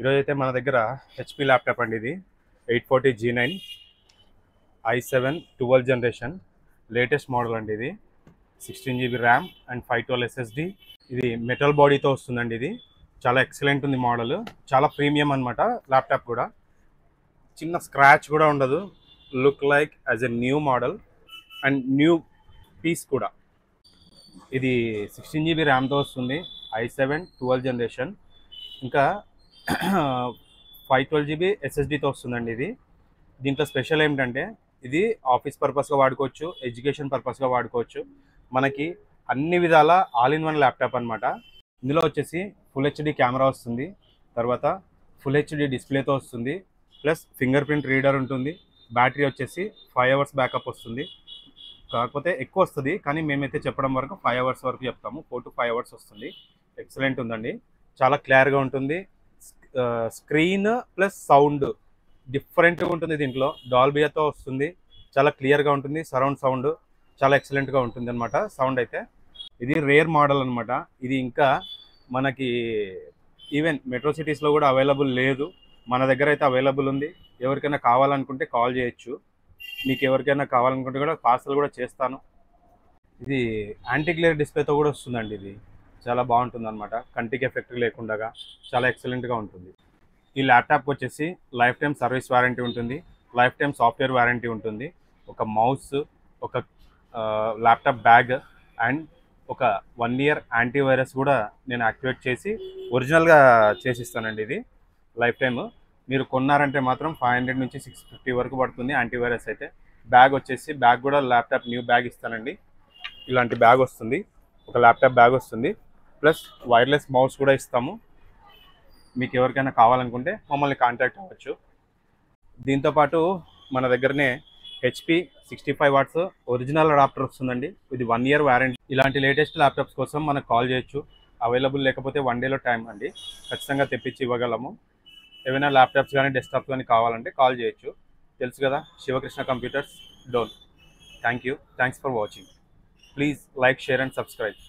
ఈరోజైతే మన దగ్గర హెచ్పి ల్యాప్టాప్ అండి. ఇది 840G9 i7 12 generation latest model అండి. ఇది 16GB ర్యామ్ అండ్ 512 SSD. ఇది మెటల్ బాడీతో వస్తుందండి. ఇది చాలా ఎక్సలెంట్ ఉంది మోడల్, చాలా ప్రీమియం అనమాట. ల్యాప్టాప్ కూడా చిన్న స్క్రాచ్ కూడా ఉండదు, look like as a new model and new piece కూడా. ఇది 16GB ర్యామ్తో వస్తుంది, i7 12 జనరేషన్, ఇంకా 512GB SSDతో వస్తుందండి. ఇది దీంట్లో స్పెషల్ ఏమిటంటే ఇది ఆఫీస్ పర్పస్గా వాడుకోవచ్చు, ఎడ్యుకేషన్ పర్పస్గా వాడుకోవచ్చు. మనకి అన్ని విధాల ఆల్ ఇన్ వన్ ల్యాప్టాప్ అనమాట. ఇందులో వచ్చేసి ఫుల్ హెచ్డి కెమెరా వస్తుంది, తర్వాత ఫుల్ హెచ్డి డిస్ప్లేతో వస్తుంది, ప్లస్ ఫింగర్ ప్రింట్ రీడర్ ఉంటుంది. బ్యాటరీ వచ్చేసి 5 hours బ్యాకప్ వస్తుంది. కాకపోతే ఎక్కువ వస్తుంది, కానీ మేమైతే చెప్పడం వరకు 5 hours వరకు చెప్తాము. 4 to 5 hours వస్తుంది. ఎక్సలెంట్ ఉందండి, చాలా క్లియర్గా ఉంటుంది. స్క్రీన్ ప్లస్ సౌండ్ డిఫరెంట్గా ఉంటుంది. దీంట్లో డాల్బీతో వస్తుంది, చాలా క్లియర్గా ఉంటుంది. సరౌండ్ సౌండ్ చాలా ఎక్సలెంట్గా ఉంటుంది అనమాట. సౌండ్ అయితే ఇది రేర్ మోడల్ అనమాట. ఇది ఇంకా మనకి ఈవెన్ మెట్రో సిటీస్లో కూడా అవైలబుల్ లేదు, మన దగ్గర అయితే అవైలబుల్ ఉంది. ఎవరికైనా కావాలనుకుంటే కాల్ చేయొచ్చు. మీకు ఎవరికైనా కావాలనుకుంటే కూడా పార్సల్ కూడా చేస్తాను. ఇది యాంటీ గ్లేర్ డిస్ప్లేతో కూడా వస్తుందండి. ఇది చాలా బాగుంటుంది అనమాట, కంటికి ఎఫెక్ట్ లేకుండా చాలా ఎక్సలెంట్గా ఉంటుంది. ఈ ల్యాప్టాప్కి వచ్చేసి లైఫ్ టైం సర్వీస్ వారంటీ ఉంటుంది, లైఫ్ టైం సాఫ్ట్వేర్ వారంటీ ఉంటుంది. ఒక మౌస్, ఒక ల్యాప్టాప్ బ్యాగ్ అండ్ ఒక 1 year యాంటీవైరస్ కూడా నేను యాక్టివేట్ చేసి ఒరిజినల్గా చేసిస్తానండి. ఇది లైఫ్ టైమ్. మీరు కొన్నారంటే మాత్రం 500 నుంచి 650 వరకు పడుతుంది యాంటీవైరస్ అయితే. బ్యాగ్ వచ్చేసి బ్యాగ్ కూడా ల్యాప్టాప్ న్యూ బ్యాగ్ ఇస్తానండి. ఇలాంటి బ్యాగ్ వస్తుంది, ఒక ల్యాప్టాప్ బ్యాగ్ వస్తుంది, ప్లస్ వైర్లెస్ మౌస్ కూడా ఇస్తాము. మీకు ఎవరికైనా కావాలనుకుంటే మమ్మల్ని కాంటాక్ట్ అవ్వచ్చు. దీంతోపాటు మన దగ్గరనే HP 65 watts ఒరిజినల్ అడాప్టర్ వస్తుందండి. ఇది 1 year వారంటీ. ఇలాంటి లేటెస్ట్ ల్యాప్టాప్స్ కోసం మనకు కాల్ చేయొచ్చు. అవైలబుల్ లేకపోతే 1 dayలో టైం అండి, ఖచ్చితంగా తెప్పించి ఇవ్వగలము. ఏమైనా ల్యాప్టాప్స్ కానీ డెస్క్టాప్స్ కానీ కావాలంటే కాల్ చేయొచ్చు. తెలుసు కదా, Sivakrishna computers, Dhone. Thanks for watching. Please like, share and subscribe.